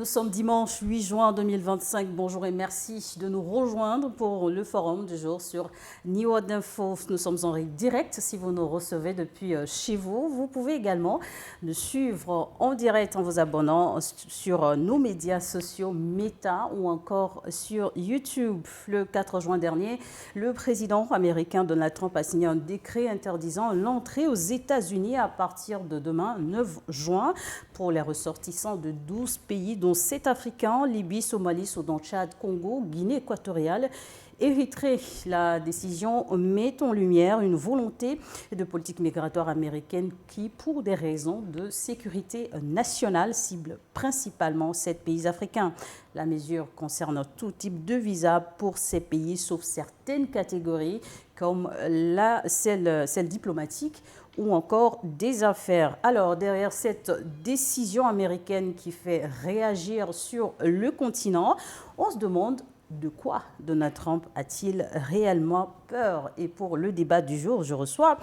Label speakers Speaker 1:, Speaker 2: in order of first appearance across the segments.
Speaker 1: Nous sommes dimanche 8 juin 2025. Bonjour et merci de nous rejoindre pour le forum du jour sur New Info. Nous sommes en direct. Si vous nous recevez depuis chez vous, vous pouvez également nous suivre en direct en vous abonnant sur nos médias sociaux Meta ou encore sur YouTube. Le 4 juin dernier, le président américain Donald Trump a signé un décret interdisant l'entrée aux États-Unis à partir de demain, 9 juin, pour les ressortissants de 12 pays, dont 7 Africains, Libye, Somalie, Soudan, Tchad, Congo, Guinée équatoriale, Érythrée. La décision met en lumière une volonté de politique migratoire américaine qui, pour des raisons de sécurité nationale, cible principalement 7 pays africains. La mesure concerne tout type de visa pour ces pays, sauf certaines catégories comme celle diplomatique ou encore des affaires. Alors, derrière cette décision américaine qui fait réagir sur le continent, on se demande de quoi Donald Trump a-t-il réellement peur? Et pour le débat du jour, je reçois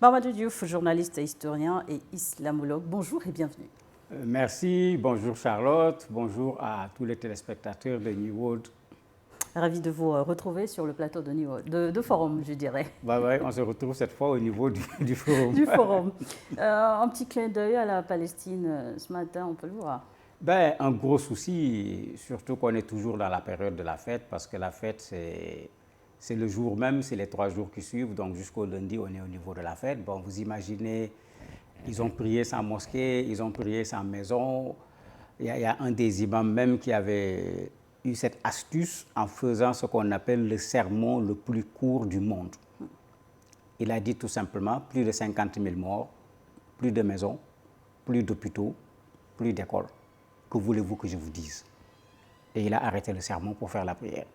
Speaker 1: Mamadou Diouf, journaliste et historien et islamologue. Bonjour et bienvenue.
Speaker 2: Merci, bonjour Charlotte, bonjour à tous les téléspectateurs de New World.
Speaker 1: Ravi de vous retrouver sur le plateau de forum, je dirais.
Speaker 2: Ouais, on se retrouve cette fois au niveau du forum.
Speaker 1: Du forum. Un petit clin d'œil à la Palestine ce matin, on peut le voir.
Speaker 2: Un gros souci, surtout qu'on est toujours dans la période de la fête, parce que la fête, c'est le jour même, c'est les 3 jours qui suivent, donc jusqu'au lundi, on est au niveau de la fête. Bon, vous imaginez, ils ont prié sans mosquée, ils ont prié sans maison. Il y a un des imams même qui avait eu cette astuce en faisant ce qu'on appelle le sermon le plus court du monde. Il a dit tout simplement plus de 50 000 morts, plus de maisons, plus d'hôpitaux, plus d'écoles. Que voulez-vous que je vous dise? Et il a arrêté le sermon pour faire la prière,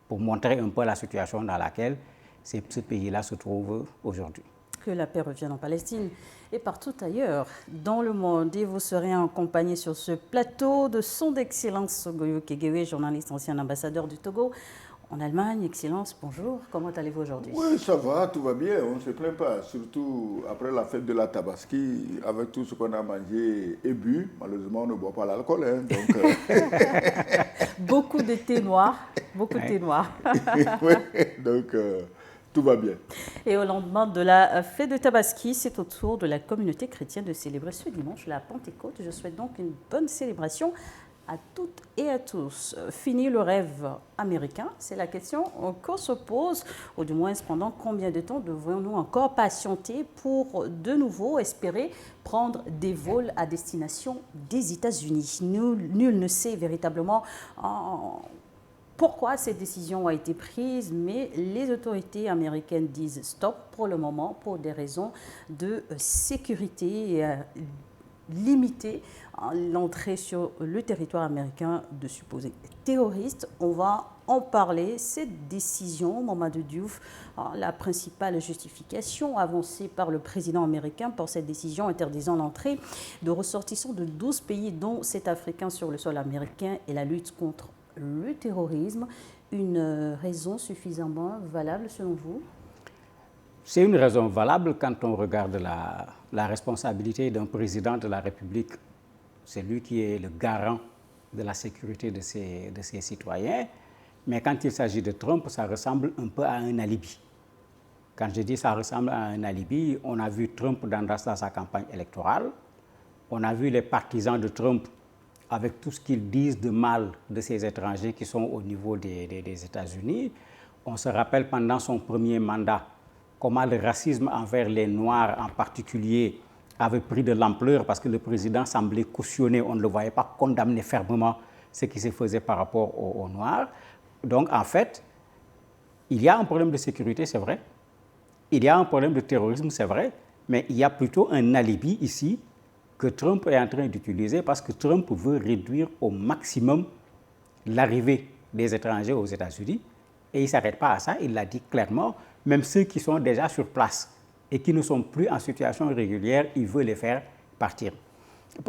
Speaker 2: pour montrer un peu la situation dans laquelle ce pays-là se trouve aujourd'hui.
Speaker 1: Que la paix revienne en Palestine et partout ailleurs dans le monde. Et vous serez accompagné sur ce plateau de son Excellence Sogoyo Kegewe, journaliste ancien ambassadeur du Togo en Allemagne. Excellence, bonjour. Comment allez-vous aujourd'hui?
Speaker 3: Oui, ça va, tout va bien, on ne se plaint pas. Surtout après la fête de la Tabaski, avec tout ce qu'on a mangé et bu, malheureusement on ne boit pas l'alcool. Hein, donc,
Speaker 1: Beaucoup de thé noir, beaucoup de thé noir.
Speaker 3: Oui, donc tout va bien.
Speaker 1: Et au lendemain de la fête de Tabaski, c'est au tour de la communauté chrétienne de célébrer ce dimanche la Pentecôte. Je souhaite donc une bonne célébration à toutes et à tous. Fini le rêve américain? C'est la question qu'on se pose, ou du moins pendant combien de temps devons-nous encore patienter pour de nouveau espérer prendre des vols à destination des États-Unis? Nul ne sait véritablement pourquoi cette décision a été prise, mais les autorités américaines disent stop pour le moment pour des raisons de sécurité et limiter l'entrée sur le territoire américain de supposés terroristes. On va en parler. Cette décision, Mamadou Diouf, la principale justification avancée par le président américain pour cette décision interdisant l'entrée de ressortissants de 12 pays, dont 7 Africains sur le sol américain, et la lutte contre le terrorisme, une raison suffisamment valable selon vous?
Speaker 2: C'est une raison valable quand on regarde la responsabilité d'un président de la République. C'est lui qui est le garant de la sécurité de ses citoyens. Mais quand il s'agit de Trump, ça ressemble un peu à un alibi. Quand je dis ça ressemble à un alibi, on a vu Trump dans sa campagne électorale. On a vu les partisans de Trump avec tout ce qu'ils disent de mal de ces étrangers qui sont au niveau des États-Unis. On se rappelle pendant son premier mandat comment le racisme envers les Noirs en particulier avait pris de l'ampleur parce que le président semblait cautionner, on ne le voyait pas condamner fermement ce qui se faisait par rapport aux Noirs. Donc en fait, il y a un problème de sécurité, c'est vrai. Il y a un problème de terrorisme, c'est vrai. Mais il y a plutôt un alibi ici que Trump est en train d'utiliser parce que Trump veut réduire au maximum l'arrivée des étrangers aux États-Unis. Et il ne s'arrête pas à ça, il l'a dit clairement, même ceux qui sont déjà sur place et qui ne sont plus en situation régulière, il veut les faire partir.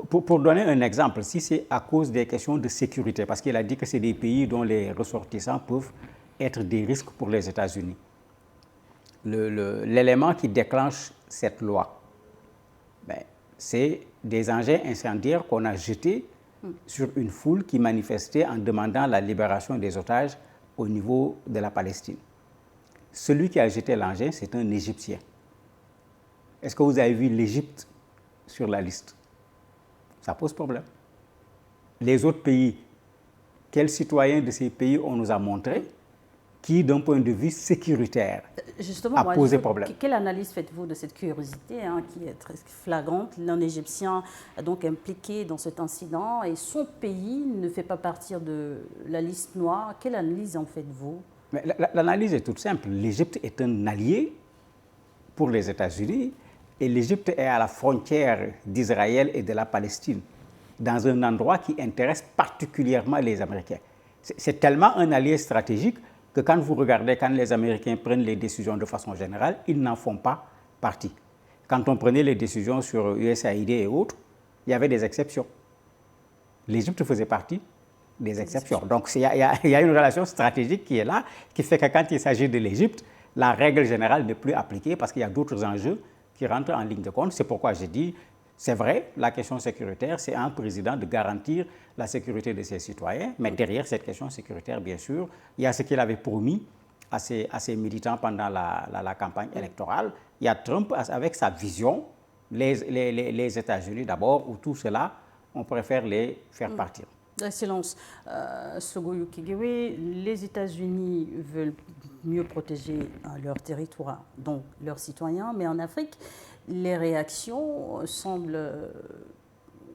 Speaker 2: Pour donner un exemple, si c'est à cause des questions de sécurité, parce qu'il a dit que c'est des pays dont les ressortissants peuvent être des risques pour les États-Unis, l'élément qui déclenche cette loi, c'est des engins incendiaires qu'on a jetés sur une foule qui manifestait en demandant la libération des otages au niveau de la Palestine. Celui qui a jeté l'engin, c'est un Égyptien. Est-ce que vous avez vu l'Égypte sur la liste? Ça pose problème. Les autres pays, quels citoyens de ces pays on nous a montré qui, d'un point de vue sécuritaire,
Speaker 1: justement,
Speaker 2: a posé problème?
Speaker 1: Quelle analyse faites-vous de cette curiosité qui est très flagrante? L'un Égyptien est donc impliqué dans cet incident et son pays ne fait pas partie de la liste noire. Quelle analyse en faites-vous?
Speaker 2: L'analyse est toute simple. L'Égypte est un allié pour les États-Unis et l'Égypte est à la frontière d'Israël et de la Palestine, dans un endroit qui intéresse particulièrement les Américains. C'est tellement un allié stratégique que quand vous regardez, quand les Américains prennent les décisions de façon générale, ils n'en font pas partie. Quand on prenait les décisions sur USAID et autres, il y avait des exceptions. L'Égypte faisait partie des exceptions. Donc il y a une relation stratégique qui est là, qui fait que quand il s'agit de l'Égypte, la règle générale n'est plus appliquée parce qu'il y a d'autres enjeux qui rentrent en ligne de compte. C'est pourquoi j'ai dit, c'est vrai, la question sécuritaire, c'est à un président de garantir la sécurité de ses citoyens, mais derrière cette question sécuritaire, bien sûr, il y a ce qu'il avait promis à ses militants pendant la campagne électorale. Il y a Trump avec sa vision, les États-Unis d'abord, où tout cela, on préfère les faire partir.
Speaker 1: Excellence, Sogoyou Kigwe, les États-Unis veulent mieux protéger leur territoire, donc leurs citoyens, mais en Afrique, les réactions semblent,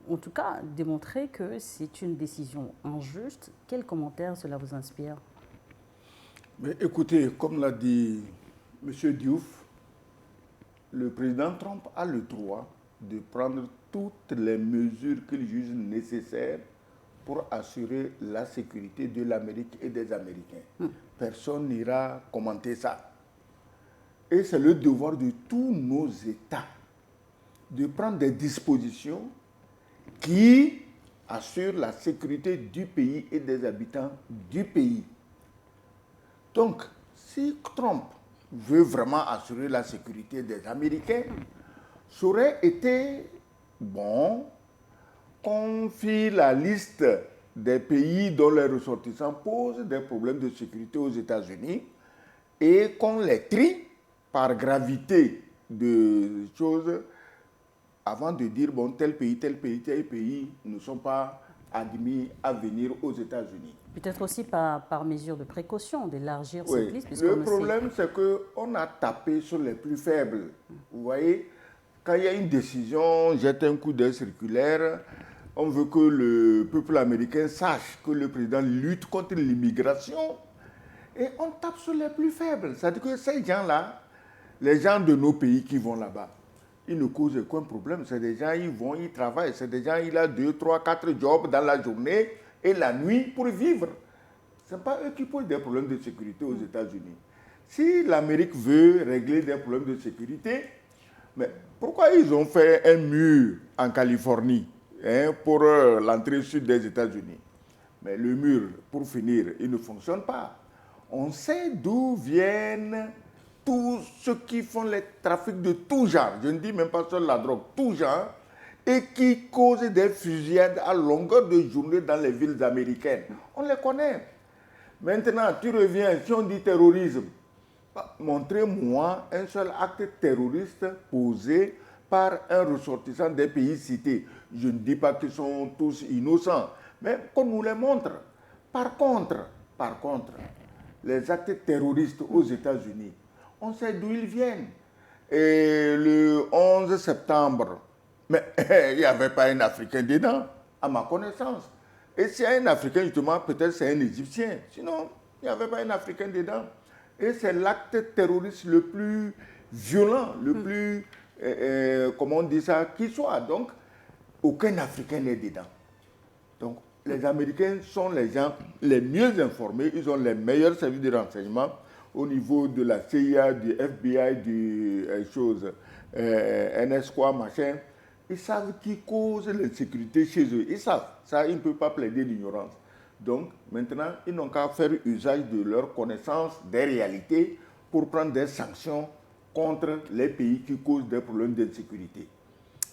Speaker 1: en tout cas, démontrer que c'est une décision injuste. Quel commentaire cela vous inspire?
Speaker 3: Mais écoutez, comme l'a dit M. Diouf, le président Trump a le droit de prendre toutes les mesures qu'il juge nécessaires pour assurer la sécurité de l'Amérique et des Américains. Personne n'ira commenter ça. Et c'est le devoir de tous nos États de prendre des dispositions qui assurent la sécurité du pays et des habitants du pays. Donc, si Trump veut vraiment assurer la sécurité des Américains, ça aurait été bon qu'on fit la liste des pays dont les ressortissants posent des problèmes de sécurité aux États-Unis et qu'on les trie par gravité de choses avant de dire, bon, tel pays ne sont pas admis à venir aux États-Unis.
Speaker 1: Peut-être aussi par mesure de précaution, d'élargir
Speaker 3: Oui.
Speaker 1: cette liste.
Speaker 3: Le problème, c'est qu'on a tapé sur les plus faibles. Vous voyez, quand il y a une décision, jette un coup d'œil circulaire, on veut que le peuple américain sache que le président lutte contre l'immigration et on tape sur les plus faibles. C'est-à-dire que ces gens-là, les gens de nos pays qui vont là-bas, ils ne causent aucun problème. C'est des gens, ils vont, ils travaillent. C'est des gens, ils ont 2, 3, 4 jobs dans la journée et la nuit pour vivre. Ce n'est pas eux qui posent des problèmes de sécurité aux États-Unis. Si l'Amérique veut régler des problèmes de sécurité, mais pourquoi ils ont fait un mur en Californie pour l'entrée sud des États-Unis? Mais le mur, pour finir, il ne fonctionne pas. On sait d'où viennent tous ceux qui font les trafics de tout genre, je ne dis même pas sur la drogue, tout genre, et qui causent des fusillades à longueur de journée dans les villes américaines. On les connaît. Maintenant, tu reviens, si on dit terrorisme, montrez-moi un seul acte terroriste posé par un ressortissant des pays cités. Je ne dis pas qu'ils sont tous innocents, mais qu'on nous les montre. Par contre, les actes terroristes aux États-Unis, on sait d'où ils viennent. Et le 11 septembre, mais il n'y avait pas un Africain dedans, à ma connaissance. Et s'il y a un Africain, justement, peut-être c'est un Égyptien. Sinon, il n'y avait pas un Africain dedans. Et c'est l'acte terroriste le plus violent, le plus, comment on dit ça, qui soit. Donc, aucun Africain n'est dedans. Donc, les Américains sont les gens les mieux informés, ils ont les meilleurs services de renseignement au niveau de la CIA, du FBI, du NS quoi, machin. Ils savent qui cause l'insécurité chez eux. Ils savent. Ça, ils ne peuvent pas plaider l'ignorance. Donc, maintenant, ils n'ont qu'à faire usage de leur connaissance des réalités pour prendre des sanctions contre les pays qui causent des problèmes d'insécurité.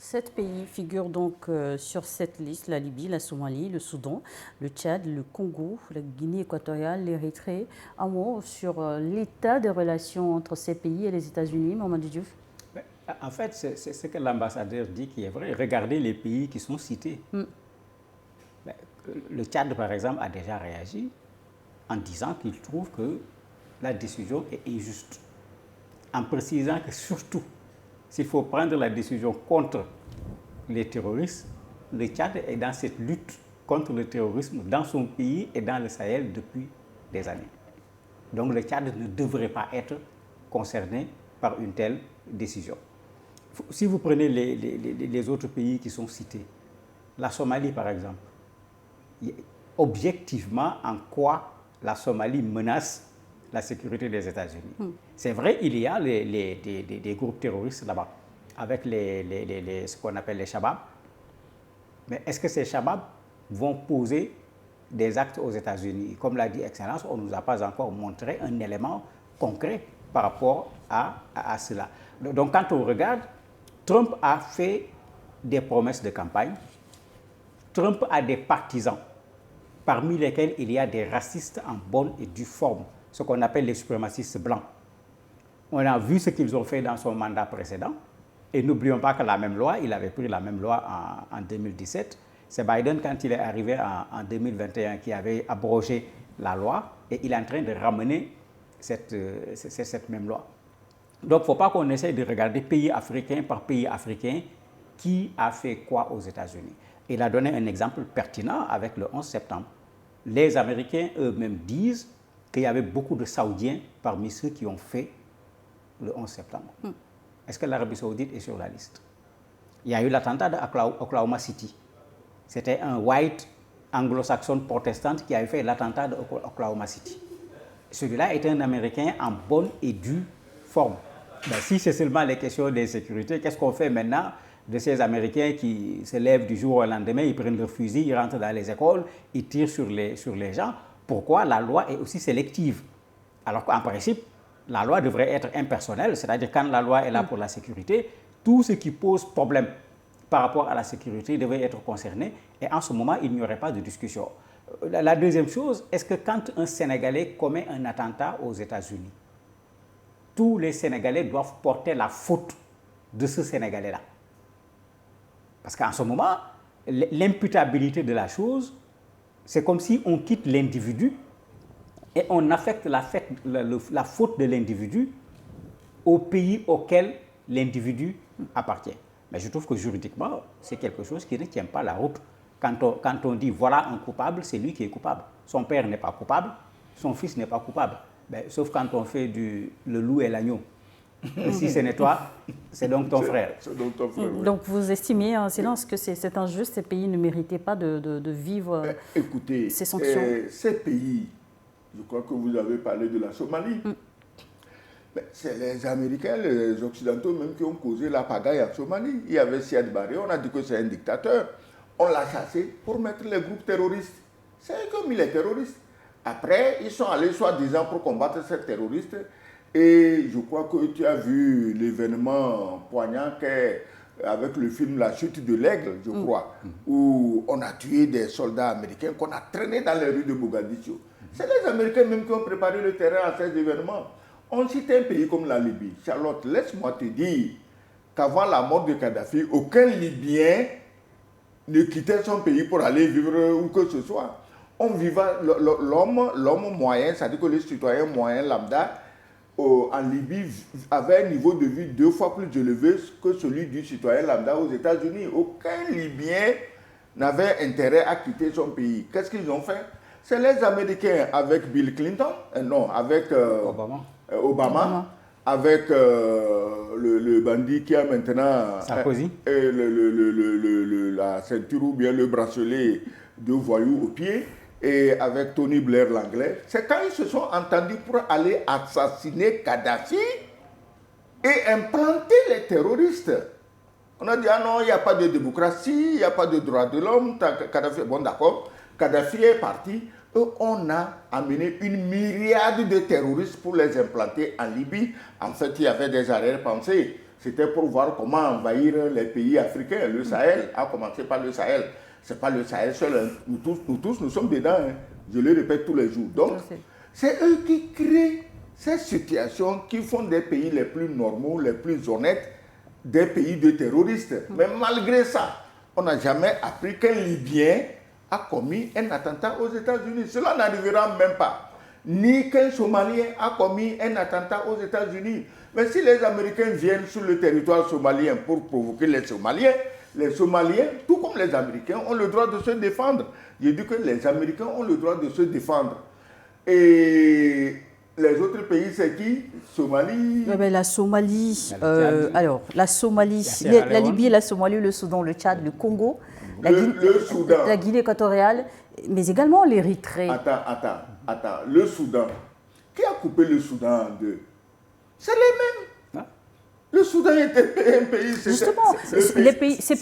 Speaker 1: 7 pays figurent donc sur cette liste, la Libye, la Somalie, le Soudan, le Tchad, le Congo, la Guinée équatoriale, l'Érythrée. Un mot sur l'état des relations entre ces pays et les États-Unis, Mamadou Diouf?
Speaker 2: En fait, c'est ce que l'ambassadeur dit qui est vrai. Regardez les pays qui sont cités. Le Tchad, par exemple, a déjà réagi en disant qu'il trouve que la décision est injuste, en précisant que surtout, s'il faut prendre la décision contre les terroristes, le Tchad est dans cette lutte contre le terrorisme dans son pays et dans le Sahel depuis des années. Donc le Tchad ne devrait pas être concerné par une telle décision. Si vous prenez les autres pays qui sont cités, la Somalie par exemple, objectivement, en quoi la Somalie menace la sécurité des États-Unis. C'est vrai, il y a des groupes terroristes là-bas, avec ce qu'on appelle les Shabab. Mais est-ce que ces Shabab vont poser des actes aux États-Unis? Comme l'a dit Excellence, on ne nous a pas encore montré un élément concret par rapport à cela. Donc quand on regarde, Trump a fait des promesses de campagne. Trump a des partisans, parmi lesquels il y a des racistes en bonne et due forme, ce qu'on appelle les suprémacistes blancs. On a vu ce qu'ils ont fait dans son mandat précédent. Et n'oublions pas que la même loi, il avait pris la même loi en 2017. C'est Biden, quand il est arrivé en 2021, qui avait abrogé la loi et il est en train de ramener cette même loi. Donc, il ne faut pas qu'on essaye de regarder pays africain par pays africain qui a fait quoi aux États-Unis. Il a donné un exemple pertinent avec le 11 septembre. Les Américains eux-mêmes disent qu'il y avait beaucoup de Saoudiens parmi ceux qui ont fait le 11 septembre. Est-ce que l'Arabie Saoudite est sur la liste? Il y a eu l'attentat d'Oklahoma City. C'était un white anglo-saxon protestant qui avait fait l'attentat d'Oklahoma City. Celui-là était un Américain en bonne et due forme. Ben, si c'est seulement les questions d'insécurité, qu'est-ce qu'on fait maintenant de ces Américains qui se lèvent du jour au lendemain, ils prennent leur fusil, ils rentrent dans les écoles, ils tirent sur les gens? Pourquoi la loi est aussi sélective? Alors qu'en principe, la loi devrait être impersonnelle, c'est-à-dire quand la loi est là pour la sécurité, tout ce qui pose problème par rapport à la sécurité devait être concerné et en ce moment, il n'y aurait pas de discussion. La deuxième chose, est-ce que quand un Sénégalais commet un attentat aux États-Unis, tous les Sénégalais doivent porter la faute de ce Sénégalais-là? Parce qu'en ce moment, l'imputabilité de la chose, c'est comme si on quitte l'individu et on affecte la faute de l'individu au pays auquel l'individu appartient. Mais je trouve que juridiquement, c'est quelque chose qui ne tient pas la route. Quand on dit voilà un coupable, c'est lui qui est coupable. Son père n'est pas coupable, son fils n'est pas coupable. Ben, sauf quand on fait le loup et l'agneau. Si ce n'est toi, c'est donc ton frère.
Speaker 3: C'est donc ton frère, oui.
Speaker 1: Donc vous estimez en silence que c'est injuste, ces pays ne méritaient pas de vivre
Speaker 3: Écoutez,
Speaker 1: ces sanctions?
Speaker 3: Ces pays, je crois que vous avez parlé de la Somalie. C'est les Américains, les Occidentaux même qui ont causé la pagaille en Somalie. Il y avait Siad Barre, on a dit que c'est un dictateur. On l'a chassé pour mettre les groupes terroristes. C'est comme il est terroriste. Après, ils sont allés soi-disant pour combattre ces terroristes. Et je crois que tu as vu l'événement poignant avec le film La chute de l'aigle, je crois, où on a tué des soldats américains qu'on a traînés dans les rues de Mogadiscio. C'est les Américains même qui ont préparé le terrain à ces événements. On cite un pays comme la Libye. Charlotte, laisse-moi te dire qu'avant la mort de Kadhafi, aucun Libyen ne quittait son pays pour aller vivre où que ce soit. On vivait, l'homme moyen, c'est-à-dire que les citoyens moyens lambda, en Libye avait un niveau de vie 2 fois plus élevé que celui du citoyen lambda aux États-Unis. Aucun Libyen n'avait intérêt à quitter son pays. Qu'est-ce qu'ils ont fait? C'est les Américains avec Bill Clinton, avec Obama, avec le bandit qui a maintenant
Speaker 2: Sarkozy,
Speaker 3: la ceinture ou bien le bracelet de voyou au pied, et avec Tony Blair l'anglais. C'est quand ils se sont entendus pour aller assassiner Kadhafi et implanter les terroristes. On a dit, ah non, il n'y a pas de démocratie, il n'y a pas de droits de l'homme. Kadhafi, bon d'accord, Kadhafi est parti. Et on a amené une myriade de terroristes pour les implanter en Libye. En fait, il y avait des arrière-pensées. c'était pour voir comment envahir les pays africains. Le Sahel, a commencé par le Sahel. Ce n'est pas le Sahel seul. Hein. Nous tous, nous sommes dedans. Hein. Je le répète tous les jours. Donc, c'est eux qui créent ces situations qui font des pays les plus normaux, les plus honnêtes, des pays de terroristes. Mais malgré ça, on n'a jamais appris qu'un Libyen a commis un attentat aux États-Unis. Cela n'arrivera même pas. Ni qu'un Somalien a commis un attentat aux États-Unis. Mais si les Américains viennent sur le territoire somalien pour provoquer les Somaliens, tout comme les Américains, ont le droit de se défendre. Je dis que les Américains ont le droit de se défendre. Et les autres pays, c'est qui? Somalie.
Speaker 1: La Somalie, la Somalie, la Libye, la Somalie, le Soudan, le Tchad, le Congo,
Speaker 3: le Soudan,
Speaker 1: la Guinée équatoriale, mais également l'Érythrée.
Speaker 3: Attends, le Soudan. Qui a coupé le Soudan en deux? C'est les mêmes. Le Soudan était un pays.
Speaker 1: Justement, ces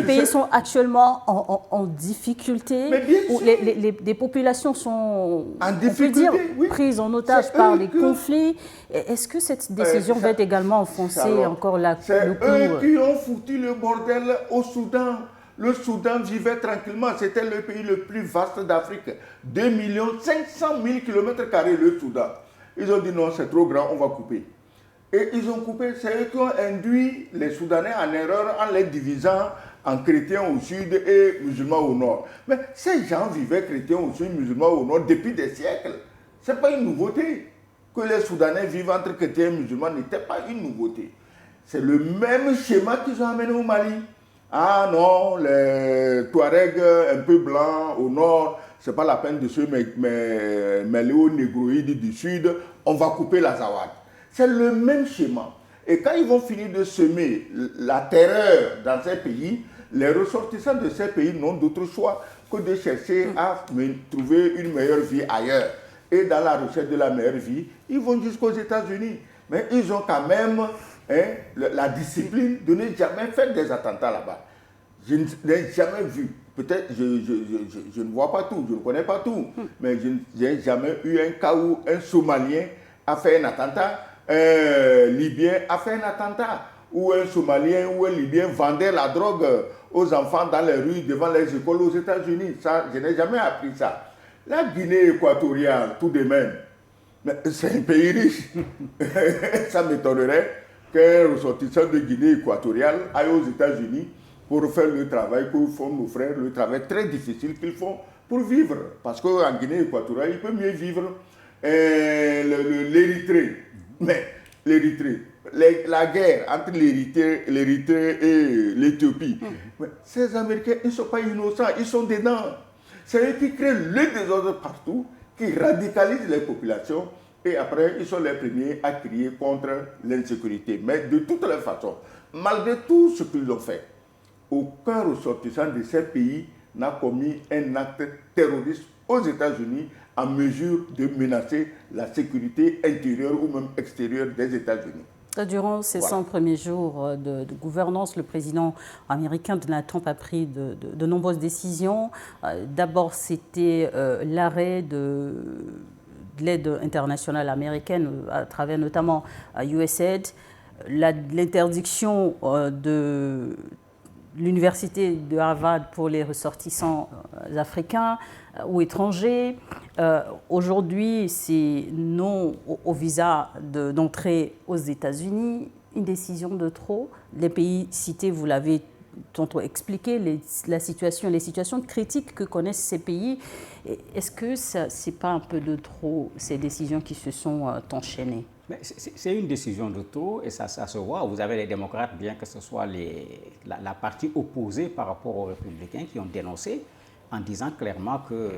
Speaker 1: pays sont actuellement en difficulté, où les populations sont
Speaker 3: en difficulté,
Speaker 1: prises en otage par les conflits. Est-ce que cette décision va être également enfoncer encore le clou?
Speaker 3: C'est eux qui ont foutu le bordel au Soudan. Le Soudan vivait tranquillement. C'était le pays le plus vaste d'Afrique. 2 500 000 km² le Soudan. Ils ont dit non, c'est trop grand, on va couper. Et ils ont coupé. C'est eux qui ont induit les Soudanais en erreur en les divisant en chrétiens au sud et musulmans au nord. Mais ces gens vivaient chrétiens au sud, musulmans au nord depuis des siècles. Ce n'est pas une nouveauté. Que les Soudanais vivent entre chrétiens et musulmans n'était pas une nouveauté. C'est le même schéma qu'ils ont amené au Mali. Ah non, les Touaregs un peu blancs au nord, ce n'est pas la peine de se mêler aux négroïdes du sud, on va couper la Zawad. C'est le même schéma. Et quand ils vont finir de semer la terreur dans ces pays, les ressortissants de ces pays n'ont d'autre choix que de chercher à trouver une meilleure vie ailleurs. Et dans la recherche de la meilleure vie, ils vont jusqu'aux États-Unis. Mais ils ont quand même la discipline de ne jamais faire des attentats là-bas. Je n'ai jamais vu, peut-être je ne vois pas tout, je ne connais pas tout, mais je n'ai jamais eu un cas où un Somalien a fait un attentat, un Libyen a fait un attentat, ou un Somalien ou un Libyen vendait la drogue aux enfants dans les rues devant les écoles aux États-Unis. Ça, je n'ai jamais appris ça. La Guinée équatoriale, tout de même, c'est un pays riche. Ça m'étonnerait qu'un ressortissant de Guinée équatoriale aille aux États-Unis pour faire le travail que font nos frères, le travail très difficile qu'ils font pour vivre. Parce qu'en Guinée équatoriale, il peut mieux vivre l'Érythrée. Mais l'Érythrée, la guerre entre l'Érythrée et l'Éthiopie, ces Américains, ils ne sont pas innocents, ils sont dedans. C'est eux qui créent le désordre partout, qui radicalisent les populations. Et après, ils sont les premiers à crier contre l'insécurité. Mais de toutes les façons, malgré tout ce qu'ils ont fait, aucun ressortissant de ces pays n'a commis un acte terroriste aux États-Unis en mesure de menacer la sécurité intérieure ou même extérieure des États-Unis.
Speaker 1: Durant ces 100 premiers jours de gouvernance, le président américain Donald Trump a pris de nombreuses décisions. D'abord, c'était l'arrêt de l'aide internationale américaine à travers notamment USAID, l'interdiction de l'université de Harvard pour les ressortissants africains ou étrangers. Aujourd'hui, c'est non au visa d'entrée aux États-Unis, une décision de trop. Les pays cités, vous l'avez tantôt expliqué, les situations critiques que connaissent ces pays. Est-ce que ce n'est pas un peu de trop, ces décisions qui se sont enchaînées?
Speaker 2: C'est une décision de trop et ça se voit. Vous avez les démocrates, bien que ce soit la partie opposée par rapport aux républicains, qui ont dénoncé en disant clairement que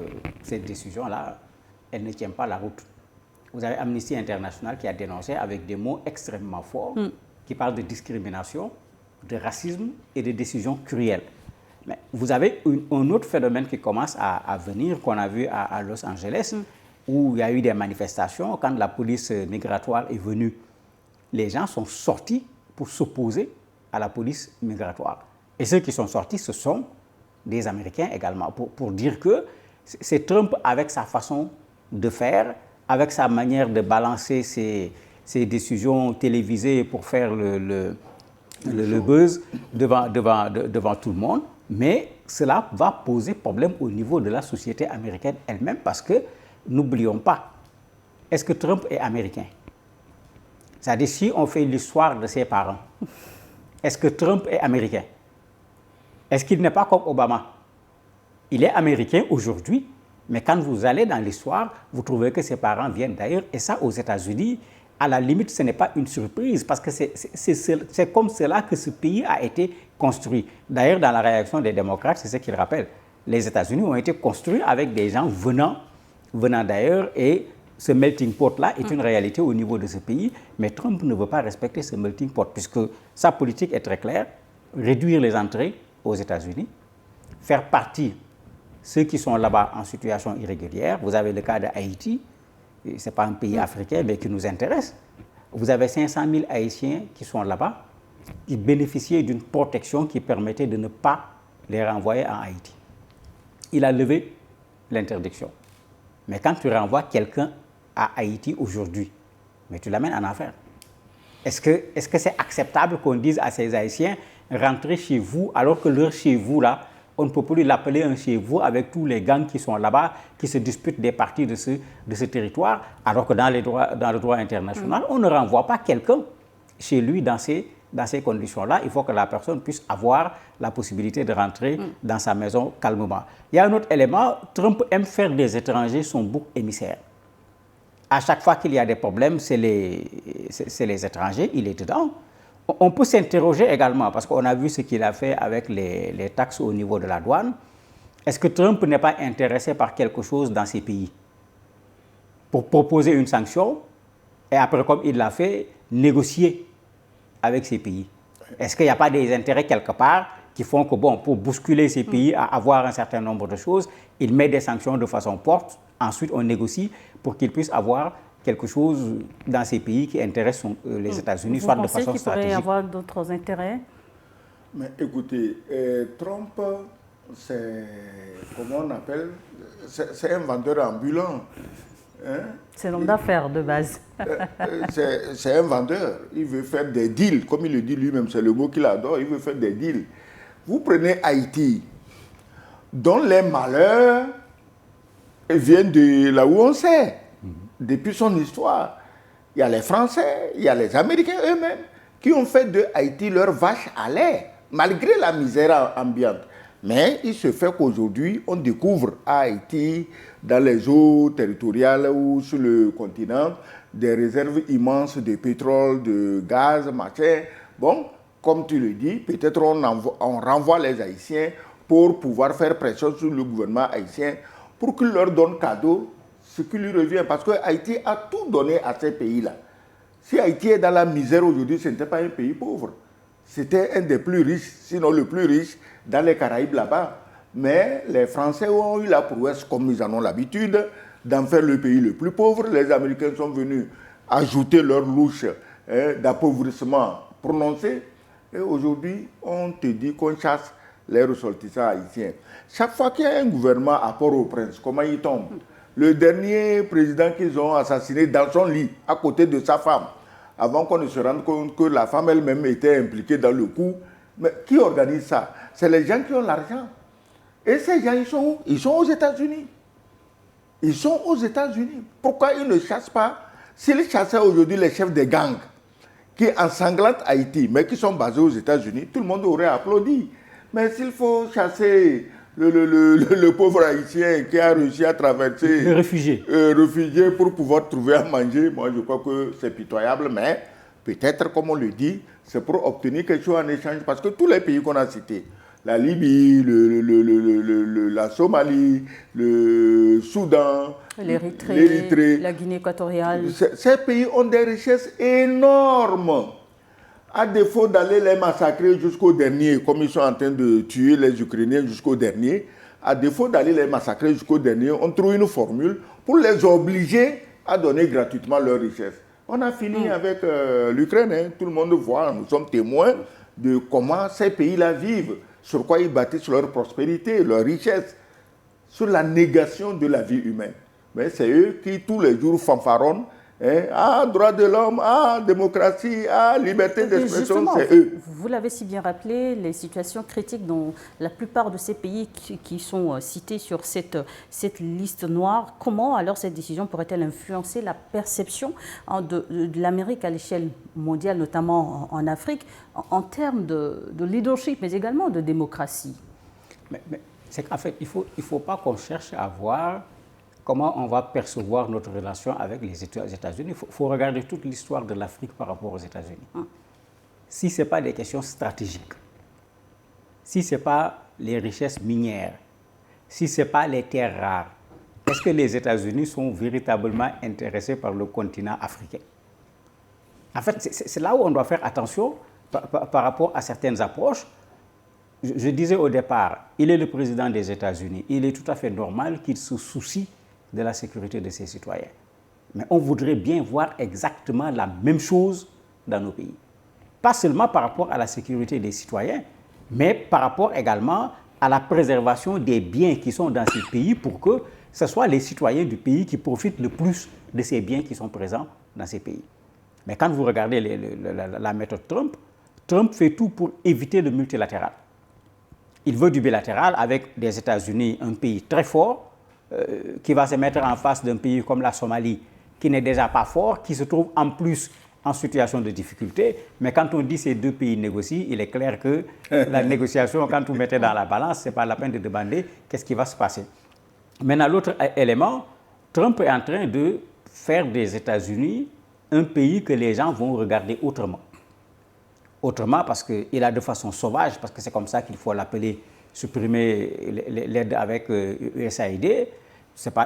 Speaker 2: cette décision-là, elle ne tient pas la route. Vous avez Amnesty International qui a dénoncé avec des mots extrêmement forts, qui parlent de discrimination, de racisme et de décisions cruelles. Mais vous avez un autre phénomène qui commence à venir, qu'on a vu à Los Angeles, où il y a eu des manifestations. Quand la police migratoire est venue, les gens sont sortis pour s'opposer à la police migratoire. Et ceux qui sont sortis, ce sont des Américains également, pour dire que c'est Trump avec sa façon de faire, avec sa manière de balancer ses ces décisions télévisées pour faire le buzz devant tout le monde, mais cela va poser problème au niveau de la société américaine elle-même parce que, n'oublions pas, est-ce que Trump est américain? C'est-à-dire, si on fait l'histoire de ses parents, est-ce que Trump est américain? Est-ce qu'il n'est pas comme Obama? Il est américain aujourd'hui, mais quand vous allez dans l'histoire, vous trouvez que ses parents viennent d'ailleurs. Et ça, aux États-Unis, à la limite, ce n'est pas une surprise parce que c'est comme cela que ce pays a été construit. D'ailleurs, dans la réaction des démocrates, c'est ce qu'ils rappellent. Les États-Unis ont été construits avec des gens venant d'ailleurs, et ce melting pot-là est une réalité au niveau de ce pays, mais Trump ne veut pas respecter ce melting pot puisque sa politique est très claire, réduire les entrées aux États-Unis, faire partie ceux qui sont là-bas en situation irrégulière. Vous avez le cas d'Haïti, ce n'est pas un pays africain, mais qui nous intéresse. Vous avez 500 000 Haïtiens qui sont là-bas, qui bénéficiaient d'une protection qui permettait de ne pas les renvoyer en Haïti. Il a levé l'interdiction. Mais quand tu renvoies quelqu'un à Haïti aujourd'hui, mais tu l'amènes en affaires. Est-ce que c'est acceptable qu'on dise à ces Haïtiens, rentrez chez vous, alors que leur chez vous, là, on ne peut plus l'appeler un chez vous avec tous les gangs qui sont là-bas, qui se disputent des parties de ce territoire, alors que dans le droit international, on ne renvoie pas quelqu'un chez lui dans ces conditions-là. Il faut que la personne puisse avoir la possibilité de rentrer dans sa maison calmement. Il y a un autre élément, Trump aime faire des étrangers son bouc émissaire. À chaque fois qu'il y a des problèmes, c'est les étrangers, il est dedans. On peut s'interroger également, parce qu'on a vu ce qu'il a fait avec les taxes au niveau de la douane. Est-ce que Trump n'est pas intéressé par quelque chose dans ces pays pour proposer une sanction et après, comme il l'a fait, négocier avec ces pays? Est-ce qu'il n'y a pas des intérêts quelque part qui font que, bon, pour bousculer ces pays à avoir un certain nombre de choses, il met des sanctions de façon forte, ensuite on négocie pour qu'ils puissent avoir quelque chose dans ces pays qui intéressent les États-Unis, soit de façon stratégique.
Speaker 1: Vous pensez qu'il pourrait y avoir d'autres intérêts?
Speaker 3: Mais écoutez, Trump, c'est, comment on appelle, c'est un vendeur ambulant. Hein?
Speaker 1: C'est l'homme d'affaires de base.
Speaker 3: C'est un vendeur. Il veut faire des deals, comme il le dit lui-même, c'est le mot qu'il adore, il veut faire des deals. Vous prenez Haïti, dont les malheurs viennent de là où on sait. Depuis son histoire, il y a les Français, il y a les Américains eux-mêmes qui ont fait de Haïti leur vache à lait, malgré la misère ambiante. Mais il se fait qu'aujourd'hui, on découvre à Haïti, dans les eaux territoriales ou sur le continent, des réserves immenses de pétrole, de gaz, machin. Bon, comme tu le dis, peut-être on renvoie les Haïtiens pour pouvoir faire pression sur le gouvernement haïtien pour qu'il leur donne cadeau ce qui lui revient, parce que Haïti a tout donné à ces pays-là. Si Haïti est dans la misère aujourd'hui, ce n'était pas un pays pauvre. C'était un des plus riches, sinon le plus riche, dans les Caraïbes là-bas. Mais les Français ont eu la prouesse, comme ils en ont l'habitude, d'en faire le pays le plus pauvre. Les Américains sont venus ajouter leur louche d'appauvrissement prononcé. Et aujourd'hui, on te dit qu'on chasse les ressortissants haïtiens. Chaque fois qu'il y a un gouvernement à Port-au-Prince, comment il tombe? Le dernier président qu'ils ont assassiné dans son lit, à côté de sa femme, avant qu'on ne se rende compte que la femme elle-même était impliquée dans le coup. Mais qui organise ça? C'est les gens qui ont l'argent. Et ces gens, ils sont où? Ils sont aux États-Unis. Ils sont aux États-Unis. Pourquoi ils ne chassent pas? S'ils chassaient aujourd'hui les chefs des gangs qui ensanglantent Haïti, mais qui sont basés aux États-Unis, tout le monde aurait applaudi. Mais s'il faut chasser le pauvre Haïtien qui a réussi à traverser...
Speaker 2: Le réfugié.
Speaker 3: Réfugié pour pouvoir trouver à manger, moi je crois que c'est pitoyable, mais peut-être, comme on le dit, c'est pour obtenir quelque chose en échange. Parce que tous les pays qu'on a cités, la Libye, la Somalie, le Soudan,
Speaker 1: l'Érythrée, la Guinée équatoriale.
Speaker 3: Ces pays ont des richesses énormes. À défaut d'aller les massacrer jusqu'au dernier, comme ils sont en train de tuer les Ukrainiens jusqu'au dernier, à défaut d'aller les massacrer jusqu'au dernier, on trouve une formule pour les obliger à donner gratuitement leurs richesses. On a fini avec l'Ukraine, hein. Tout le monde voit, nous sommes témoins de comment ces pays-là vivent, sur quoi ils bâtissent leur prospérité, leur richesse, sur la négation de la vie humaine. Mais c'est eux qui, tous les jours, fanfaronnent Hein? Ah, droits de l'homme, ah, démocratie, ah, liberté d'expression, c'est eux.
Speaker 1: Vous l'avez si bien rappelé, les situations critiques dans la plupart de ces pays qui sont cités sur cette liste noire, comment alors cette décision pourrait-elle influencer la perception de l'Amérique à l'échelle mondiale, notamment en Afrique, en termes de leadership, mais également de démocratie?
Speaker 2: Mais c'est qu'en fait, il faut pas qu'on cherche à voir comment on va percevoir notre relation avec les États-Unis. Il faut regarder toute l'histoire de l'Afrique par rapport aux États-Unis. Si ce n'est pas des questions stratégiques, si ce n'est pas les richesses minières, si ce n'est pas les terres rares, est-ce que les États-Unis sont véritablement intéressés par le continent africain? En fait, c'est là où on doit faire attention par rapport à certaines approches. Je disais au départ, il est le président des États-Unis. Il est tout à fait normal qu'il se soucie de la sécurité de ses citoyens. Mais on voudrait bien voir exactement la même chose dans nos pays. Pas seulement par rapport à la sécurité des citoyens, mais par rapport également à la préservation des biens qui sont dans ces pays pour que ce soit les citoyens du pays qui profitent le plus de ces biens qui sont présents dans ces pays. Mais quand vous regardez la méthode Trump, Trump fait tout pour éviter le multilatéral. Il veut du bilatéral avec des États-Unis, un pays très fort, qui va se mettre en face d'un pays comme la Somalie, qui n'est déjà pas fort, qui se trouve en plus en situation de difficulté. Mais quand on dit ces deux pays négocient, il est clair que la négociation, quand vous mettez dans la balance, ce n'est pas la peine de demander qu'est-ce qui va se passer. Maintenant, l'autre élément, Trump est en train de faire des États-Unis un pays que les gens vont regarder autrement. Autrement parce qu'il a de façon sauvage, parce que c'est comme ça qu'il faut l'appeler, supprimer l'aide avec USAID. Il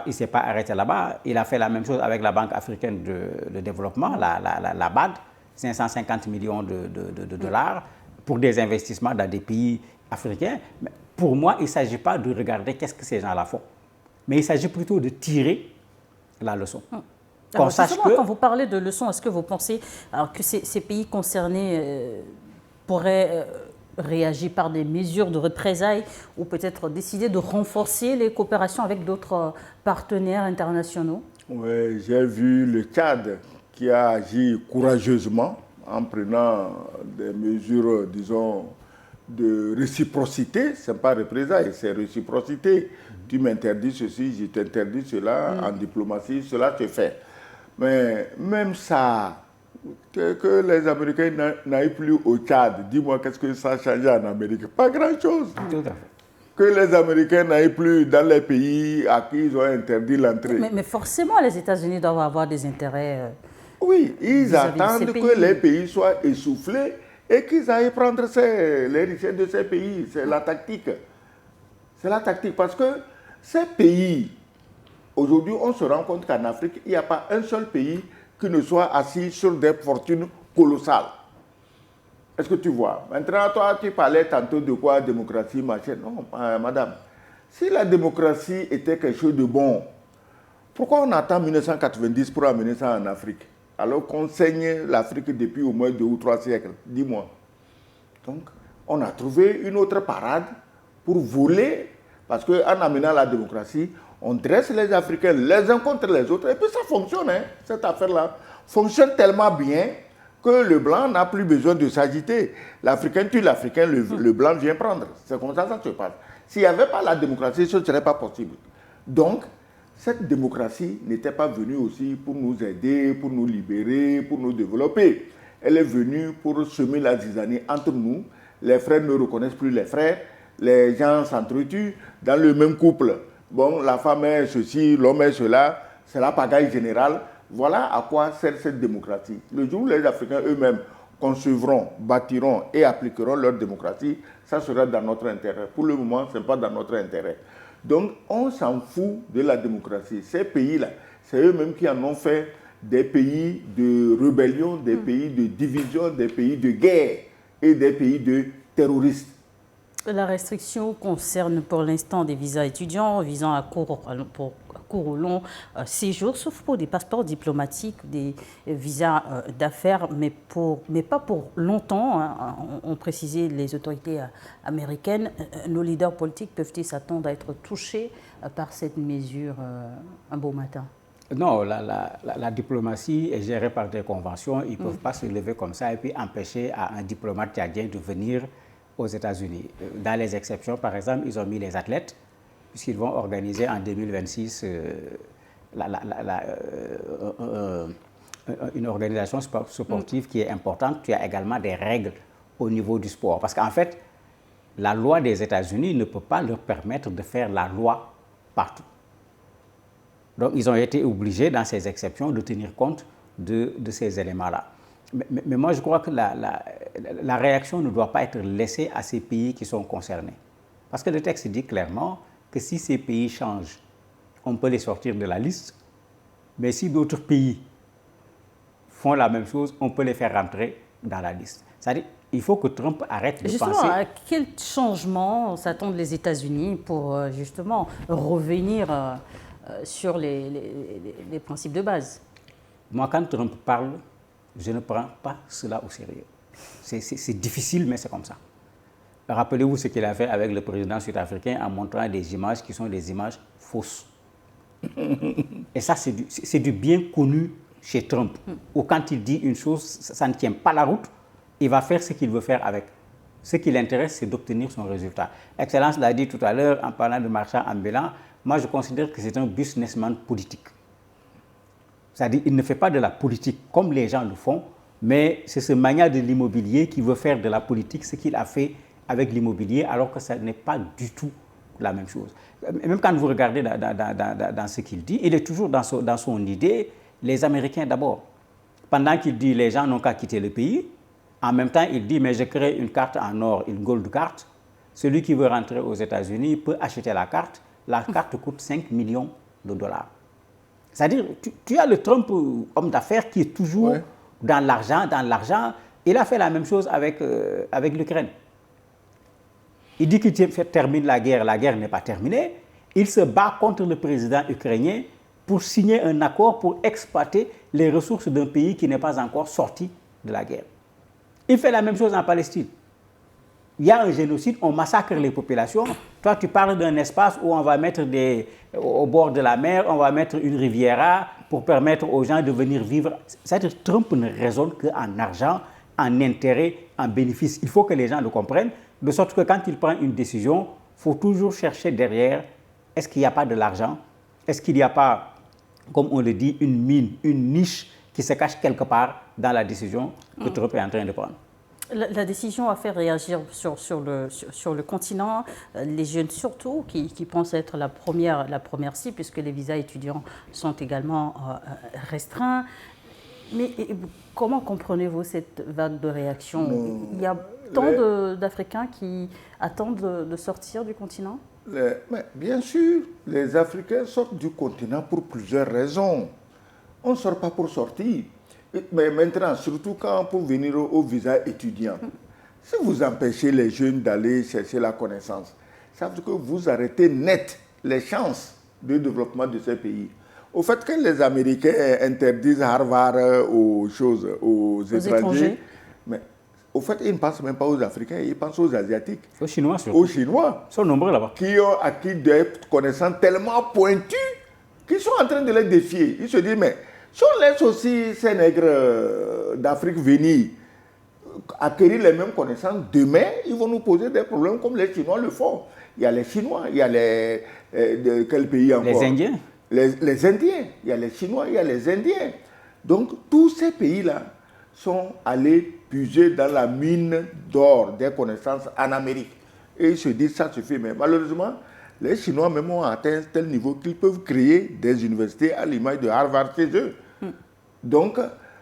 Speaker 2: ne s'est pas arrêté là-bas. Il a fait la même chose avec la Banque africaine de développement, la BAD, 550 millions de dollars pour des investissements dans des pays africains. Mais pour moi, il ne s'agit pas de regarder qu'est-ce que ces gens-là font, mais il s'agit plutôt de tirer la leçon.
Speaker 1: Alors, quand vous parlez de leçons, est-ce que vous pensez que ces pays concernés pourraient réagir par des mesures de représailles ou peut-être décider de renforcer les coopérations avec d'autres partenaires internationaux?
Speaker 3: Oui, j'ai vu le Tchad qui a agi courageusement en prenant des mesures, disons, de réciprocité. Ce n'est pas représailles, c'est réciprocité. Tu m'interdis ceci, je t'interdis cela. En diplomatie, cela se fait. Mais même ça, que les Américains n'aillent plus au Tchad, dis-moi qu'est-ce que ça a changé en Amérique? Pas grand-chose. Que les Américains n'aillent plus dans les pays à qui ils ont interdit l'entrée.
Speaker 1: Mais forcément, les États-Unis doivent avoir des intérêts.
Speaker 3: Oui, ils attendent que les pays soient essoufflés et qu'ils aillent prendre les richesses de ces pays. C'est la tactique. C'est la tactique parce que ces pays, aujourd'hui, on se rend compte qu'en Afrique, il n'y a pas un seul pays qui ne soit assis sur des fortunes colossales. Est-ce que tu vois? Maintenant, toi, tu parlais tantôt de quoi? Démocratie, machin. Non, madame. Si la démocratie était quelque chose de bon, pourquoi on attend 1990 pour amener ça en Afrique? Alors qu'on saigne l'Afrique depuis au moins 2 ou 3 siècles. Dis-moi. Donc, on a trouvé une autre parade pour voler, parce qu'en amenant la démocratie, on dresse les Africains les uns contre les autres, et puis ça fonctionne, hein, cette affaire-là. Fonctionne tellement bien que le blanc n'a plus besoin de s'agiter. L'Africain tue l'Africain, le blanc vient prendre. C'est comme ça que ça se passe. S'il n'y avait pas la démocratie, ce ne serait pas possible. Donc, cette démocratie n'était pas venue aussi pour nous aider, pour nous libérer, pour nous développer. Elle est venue pour semer la zizanie entre nous. Les frères ne reconnaissent plus les frères. Les gens s'entretuent dans le même couple. Bon, la femme est ceci, l'homme est cela. C'est la pagaille générale. Voilà à quoi sert cette démocratie. Le jour où les Africains eux-mêmes concevront, bâtiront et appliqueront leur démocratie, ça sera dans notre intérêt. Pour le moment, ce n'est pas dans notre intérêt. Donc, on s'en fout de la démocratie. Ces pays-là, c'est eux-mêmes qui en ont fait des pays de rébellion, des pays de division, des pays de guerre et des pays de terroristes.
Speaker 1: La restriction concerne pour l'instant des visas étudiants visant à court ou long séjour, sauf pour des passeports diplomatiques, des visas d'affaires, mais pas pour longtemps, hein, ont précisé les autorités américaines. Nos leaders politiques peuvent-ils s'attendre à être touchés par cette mesure un beau matin?
Speaker 2: Non, la diplomatie est gérée par des conventions. Ils ne peuvent pas se lever comme ça et puis empêcher à un diplomate tchadien de venir aux États-Unis. Dans les exceptions, par exemple, ils ont mis les athlètes, puisqu'ils vont organiser en 2026 une organisation sportive qui est importante. Tu as également des règles au niveau du sport. Parce qu'en fait, la loi des États-Unis ne peut pas leur permettre de faire la loi partout. Donc, ils ont été obligés, dans ces exceptions, de tenir compte de ces éléments-là. Mais moi, je crois que la réaction ne doit pas être laissée à ces pays qui sont concernés. Parce que le texte dit clairement que si ces pays changent, on peut les sortir de la liste. Mais si d'autres pays font la même chose, on peut les faire rentrer dans la liste. C'est-à-dire, il faut que Trump arrête de
Speaker 1: justement,
Speaker 2: penser...
Speaker 1: à quel changement s'attendent les États-Unis pour justement revenir sur les principes de base?
Speaker 2: Moi, quand Trump parle, je ne prends pas cela au sérieux. C'est difficile, mais c'est comme ça. Rappelez-vous ce qu'il a fait avec le président sud-africain en montrant des images qui sont des images fausses. Et ça, c'est du bien connu chez Trump. Ou quand il dit une chose, ça ne tient pas la route, il va faire ce qu'il veut faire avec. Ce qui l'intéresse, c'est d'obtenir son résultat. Excellence l'a dit tout à l'heure en parlant de marchand ambulant. Moi, je considère que c'est un businessman politique. C'est-à-dire qu'il ne fait pas de la politique comme les gens le font, mais c'est ce mania de l'immobilier qui veut faire de la politique ce qu'il a fait avec l'immobilier, alors que ça n'est pas du tout la même chose. Même quand vous regardez dans ce qu'il dit, il est toujours dans son idée, les Américains d'abord. Pendant qu'il dit les gens n'ont qu'à quitter le pays, en même temps il dit mais je crée une carte en or, une gold card. Celui qui veut rentrer aux États-Unis peut acheter la carte. La carte coûte 5 millions de dollars. C'est-à-dire, tu as le Trump, homme d'affaires, qui est toujours dans l'argent. Il a fait la même chose avec l'Ukraine. Il dit qu'il termine la guerre n'est pas terminée. Il se bat contre le président ukrainien pour signer un accord pour exploiter les ressources d'un pays qui n'est pas encore sorti de la guerre. Il fait la même chose en Palestine. Il y a un génocide, on massacre les populations. Toi, tu parles d'un espace où on va mettre au bord de la mer, on va mettre une riviera pour permettre aux gens de venir vivre. C'est-à-dire que Trump ne raisonne qu'en argent, en intérêt, en bénéfice. Il faut que les gens le comprennent, de sorte que quand il prend une décision, il faut toujours chercher derrière, est-ce qu'il n'y a pas de l'argent? Est-ce qu'il n'y a pas, comme on le dit, une mine, une niche qui se cache quelque part dans la décision que Trump est en train de prendre?
Speaker 1: La décision a fait réagir sur le continent, les jeunes surtout, qui pensent être la première cible, puisque les visas étudiants sont également restreints. Mais comment comprenez-vous cette vague de réaction? Il y a tant d'Africains qui attendent de sortir du continent?
Speaker 3: Mais bien sûr, les Africains sortent du continent pour plusieurs raisons. On ne sort pas pour sortir. Mais maintenant, surtout pour venir au visa étudiant, si vous empêchez les jeunes d'aller chercher la connaissance, ça veut dire que vous arrêtez net les chances de développement de ces pays. Au fait que les Américains interdisent Harvard aux étrangers, mais au fait, ils ne pensent même pas aux Africains, ils pensent aux Asiatiques.
Speaker 2: Aux Chinois surtout.
Speaker 3: Aux Chinois.
Speaker 2: Ils sont nombreux là-bas.
Speaker 3: Qui ont acquis des connaissances tellement pointues qu'ils sont en train de les défier. Ils se disent, mais si on laisse aussi ces nègres d'Afrique venir acquérir les mêmes connaissances, demain, ils vont nous poser des problèmes comme les Chinois le font. Il y a les Chinois, il y a quel pays encore?
Speaker 2: Les Indiens.
Speaker 3: Les Indiens. Il y a les Chinois, il y a les Indiens. Donc, tous ces pays-là sont allés puiser dans la mine d'or des connaissances en Amérique. Et ils se disent, ça suffit. Mais malheureusement, les Chinois même ont atteint un tel niveau qu'ils peuvent créer des universités à l'image de Harvard chez eux. Donc,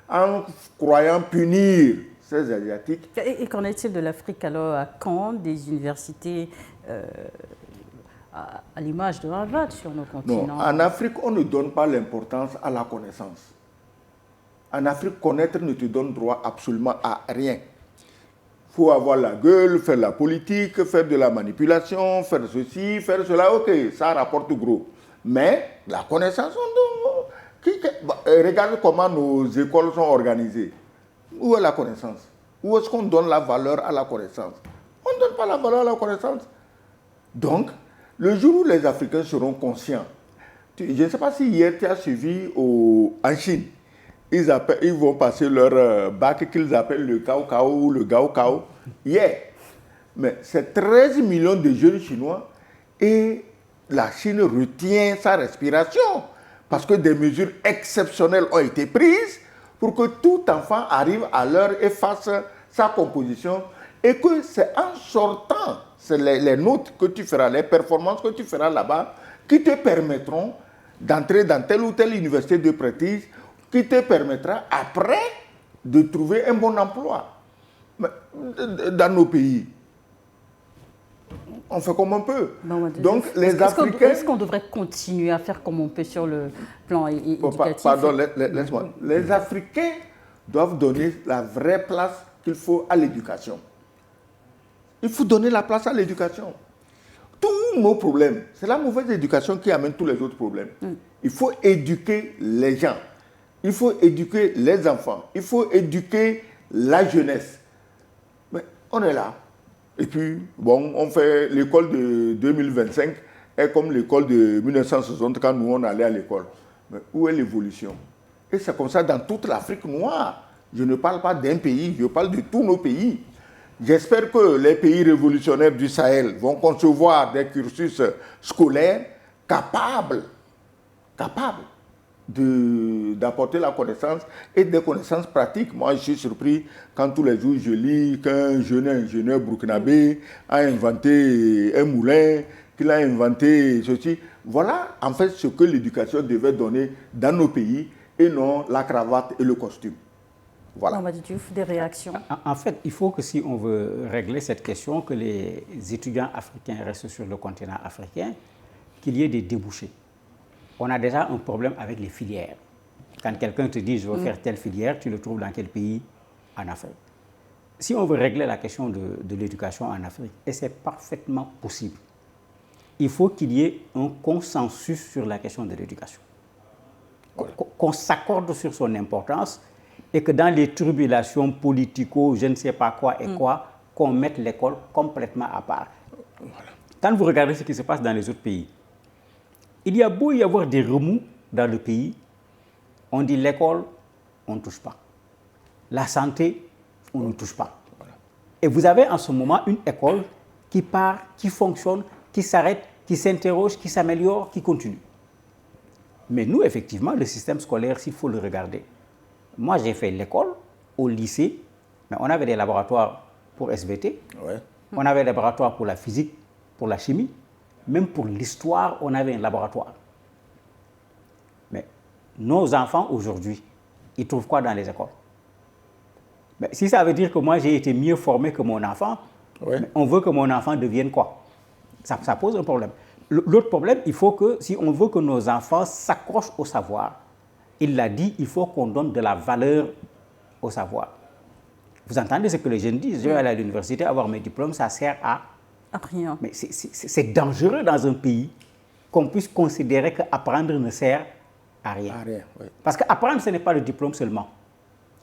Speaker 3: en croyant punir ces Asiatiques...
Speaker 1: Et qu'en est-il de l'Afrique alors? À Caen, des universités à l'image de Harvard sur nos continents?
Speaker 3: Non, en Afrique, on ne donne pas l'importance à la connaissance. En Afrique, connaître ne te donne droit absolument à rien. Il faut avoir la gueule, faire la politique, faire de la manipulation, faire ceci, faire cela. Ok, ça rapporte gros. Mais la connaissance, regarde comment nos écoles sont organisées. Où est la connaissance? Où est-ce qu'on donne la valeur à la connaissance? On ne donne pas la valeur à la connaissance. Donc, le jour où les Africains seront conscients, Je ne sais pas si hier tu as suivi en Chine. Ils vont passer leur bac qu'ils appellent le Cao ou le Gao. Hier. Mais c'est 13 millions de jeunes Chinois et la Chine retient sa respiration parce que des mesures exceptionnelles ont été prises pour que tout enfant arrive à l'heure et fasse sa composition et que c'est en sortant, c'est les notes que tu feras, les performances que tu feras là-bas qui te permettront d'entrer dans telle ou telle université de prestige qui te permettra après de trouver un bon emploi. Mais dans nos pays, on fait comme on peut. Donc, les Africains...
Speaker 1: Est-ce qu'on devrait continuer à faire comme on peut sur le plan éducatif?
Speaker 3: Pardon, laisse-moi. Les Africains doivent donner la vraie place qu'il faut à l'éducation. Il faut donner la place à l'éducation. Tous nos problèmes, c'est la mauvaise éducation qui amène tous les autres problèmes. Il faut éduquer les gens. Il faut éduquer les enfants. Il faut éduquer la jeunesse. Mais on est là. Et puis, bon, on fait l'école de 2025 est comme l'école de 1960 quand nous on allait à l'école. Mais où est l'évolution? Et c'est comme ça dans toute l'Afrique noire. Je ne parle pas d'un pays, je parle de tous nos pays. J'espère que les pays révolutionnaires du Sahel vont concevoir des cursus scolaires capables d'apporter la connaissance et des connaissances pratiques. Moi, je suis surpris quand tous les jours je lis qu'un jeune ingénieur burkinabé a inventé un moulin, qu'il a inventé ceci. Voilà, en fait, ce que l'éducation devait donner dans nos pays et non la cravate et le costume. Voilà.
Speaker 1: Des réactions.
Speaker 2: En fait, il faut que si on veut régler cette question, que les étudiants africains restent sur le continent africain, qu'il y ait des débouchés. On a déjà un problème avec les filières. Quand quelqu'un te dit « je veux faire telle filière », tu le trouves dans quel pays? En Afrique. Si on veut régler la question de l'éducation en Afrique, et c'est parfaitement possible, il faut qu'il y ait un consensus sur la question de l'éducation. Qu'on s'accorde sur son importance et que dans les tribulations politico, je ne sais pas quoi et quoi, qu'on mette l'école complètement à part. Voilà. Quand vous regardez ce qui se passe dans les autres pays, il y a beau y avoir des remous dans le pays, on dit l'école, on ne touche pas. La santé, on ne touche pas. Voilà. Et vous avez en ce moment une école qui part, qui fonctionne, qui s'arrête, qui s'interroge, qui s'améliore, qui continue. Mais nous, effectivement, le système scolaire, s'il faut le regarder. Moi, j'ai fait l'école, au lycée, mais on avait des laboratoires pour SVT, on avait des laboratoires pour la physique, pour la chimie. Même pour l'histoire, on avait un laboratoire. Mais nos enfants, aujourd'hui, ils trouvent quoi dans les écoles? Mais si ça veut dire que moi, j'ai été mieux formé que mon enfant, on veut que mon enfant devienne quoi? Ça pose un problème. L'autre problème, il faut que, si on veut que nos enfants s'accrochent au savoir, il l'a dit, il faut qu'on donne de la valeur au savoir. Vous entendez ce que les jeunes disent? Je vais aller à l'université, avoir mes diplômes, ça sert à
Speaker 1: rien.
Speaker 2: Mais c'est dangereux dans un pays qu'on puisse considérer qu'apprendre ne sert à rien. Parce qu'apprendre, ce n'est pas le diplôme seulement.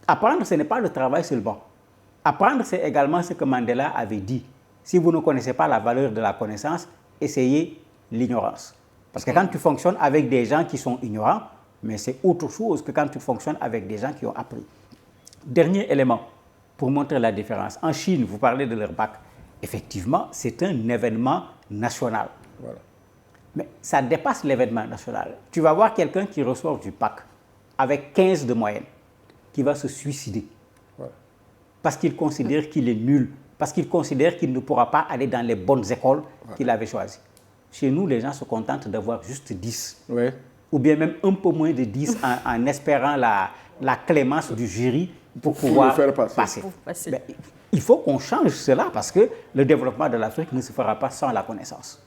Speaker 2: Apprendre, ce n'est pas le travail seulement. Apprendre, c'est également ce que Mandela avait dit. Si vous ne connaissez pas la valeur de la connaissance, essayez l'ignorance. Parce que quand tu fonctionnes avec des gens qui sont ignorants, mais c'est autre chose que quand tu fonctionnes avec des gens qui ont appris. Dernier élément pour montrer la différence. En Chine, vous parlez de leur bac. Effectivement, c'est un événement national. Voilà. Mais ça dépasse l'événement national. Tu vas voir quelqu'un qui ressort du bac avec 15 de moyenne, qui va se suicider. Voilà. Parce qu'il considère qu'il est nul, parce qu'il considère qu'il ne pourra pas aller dans les bonnes écoles qu'il avait choisies. Chez nous, les gens se contentent d'avoir juste 10. Ou bien même un peu moins de 10 en espérant la clémence du jury pour pouvoir faire passer. Mais, il faut qu'on change cela parce que le développement de l'Afrique ne se fera pas sans la connaissance.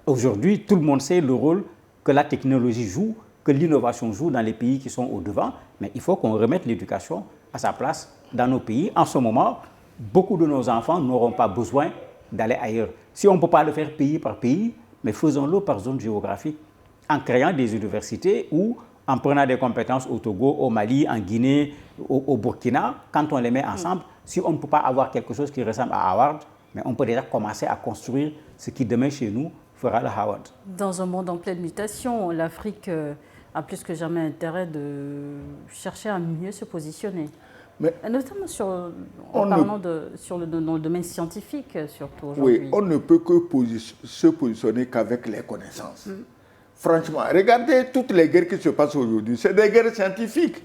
Speaker 2: Aujourd'hui, tout le monde sait le rôle que la technologie joue, que l'innovation joue dans les pays qui sont au-devant, mais il faut qu'on remette l'éducation à sa place dans nos pays. En ce moment, beaucoup de nos enfants n'auront pas besoin d'aller ailleurs. Si on ne peut pas le faire pays par pays, mais faisons-le par zone géographique, en créant des universités ou en prenant des compétences au Togo, au Mali, en Guinée, au Burkina, quand on les met ensemble, si on ne peut pas avoir quelque chose qui ressemble à Harvard, mais on peut déjà commencer à construire ce qui demain chez nous fera le Howard.
Speaker 1: Dans un monde en pleine mutation, l'Afrique a plus que jamais intérêt de chercher à mieux se positionner. Mais, notamment dans le domaine scientifique, surtout aujourd'hui.
Speaker 3: Oui, on ne peut que se positionner qu'avec les connaissances. Franchement, regardez toutes les guerres qui se passent aujourd'hui. C'est des guerres scientifiques.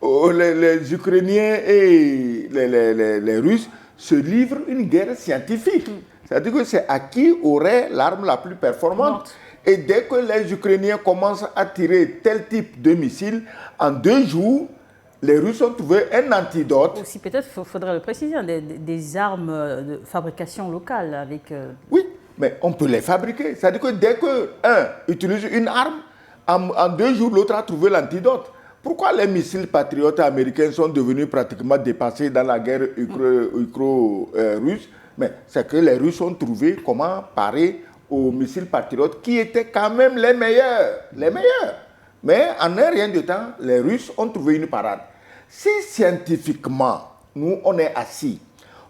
Speaker 3: Les Ukrainiens et les Russes se livrent une guerre scientifique. C'est-à-dire que c'est à qui aurait l'arme la plus performante. Et dès que les Ukrainiens commencent à tirer tel type de missile, en 2 jours, les Russes ont trouvé un antidote.
Speaker 1: Aussi, peut-être, faudrait le préciser, des armes de fabrication locale avec...
Speaker 3: Oui, mais on peut les fabriquer. C'est-à-dire que dès qu'un utilise une arme, en 2 jours, l'autre a trouvé l'antidote. Pourquoi les missiles patriotes américains sont devenus pratiquement dépassés dans la guerre ukro-russe? Mais c'est que les Russes ont trouvé comment parer aux missiles patriotes qui étaient quand même les meilleurs. Les meilleurs. Mais en un rien de temps, les Russes ont trouvé une parade. Si scientifiquement, nous, on est assis,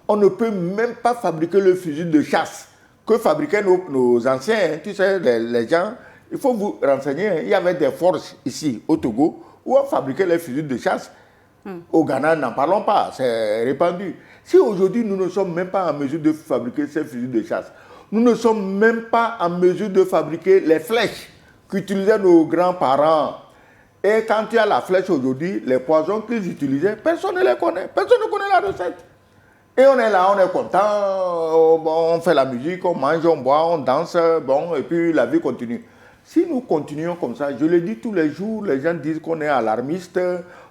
Speaker 3: on ne peut même pas fabriquer le fusil de chasse que fabriquaient nos anciens, hein, tu sais, les gens, il faut vous renseigner, hein, il y avait des forces ici, au Togo, où on fabriquait les fusils de chasse. Au Ghana, n'en parlons pas, c'est répandu. Si aujourd'hui, nous ne sommes même pas en mesure de fabriquer ces fusils de chasse, nous ne sommes même pas en mesure de fabriquer les flèches qu'utilisaient nos grands-parents. Et quand tu as la flèche aujourd'hui, les poisons qu'ils utilisaient, personne ne les connaît. Personne ne connaît la recette. Et on est là, on est content, on fait la musique, on mange, on boit, on danse, bon, et puis la vie continue. Si nous continuons comme ça, je le dis tous les jours, les gens disent qu'on est alarmiste,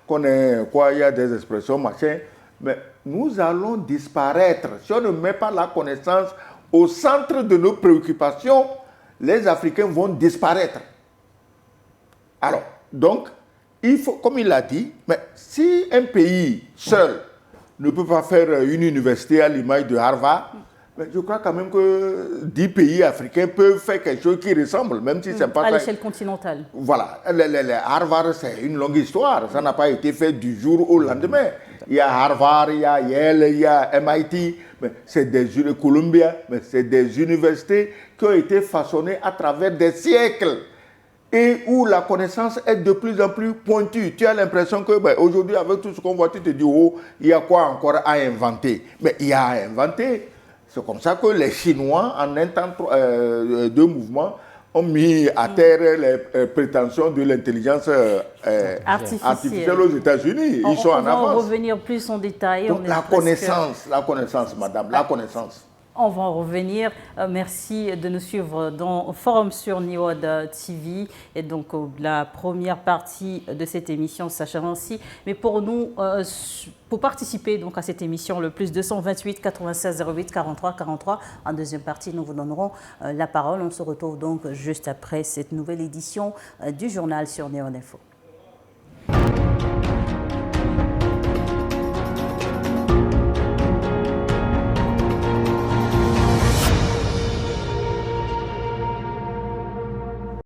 Speaker 3: qu'on est quoi, il y a des expressions, machin, mais nous allons disparaître. Si on ne met pas la connaissance au centre de nos préoccupations, les Africains vont disparaître. Alors, donc, il faut, comme il l'a dit, mais si un pays seul ne peut pas faire une université à l'image de Harvard, mais je crois quand même que 10 pays africains peuvent faire quelque chose qui ressemble, même si c'est pas...
Speaker 1: À l'échelle continentale.
Speaker 3: Voilà. Harvard, c'est une longue histoire. Ça n'a pas été fait du jour au lendemain. Il y a Harvard, il y a Yale, il y a MIT, mais c'est des Columbia, mais c'est des universités qui ont été façonnées à travers des siècles et où la connaissance est de plus en plus pointue. Tu as l'impression que aujourd'hui, avec tout ce qu'on voit, tu te dis, oh, il y a quoi encore à inventer? Mais il y a à inventer. C'est comme ça que les Chinois, en un temps de mouvement, ont mis à terre les prétentions de l'intelligence artificielle aux États-Unis. Ils sont en avance.
Speaker 1: On va revenir plus en détail.
Speaker 3: Donc, la connaissance, madame, la connaissance.
Speaker 1: On va en revenir. Merci de nous suivre dans Forum sur NIOD TV. Et donc, la première partie de cette émission s'achève ainsi. Mais pour nous, pour participer donc, à cette émission, le plus 228 96 08 43 43. En deuxième partie, nous vous donnerons la parole. On se retrouve donc juste après cette nouvelle édition du journal sur NIOD Info.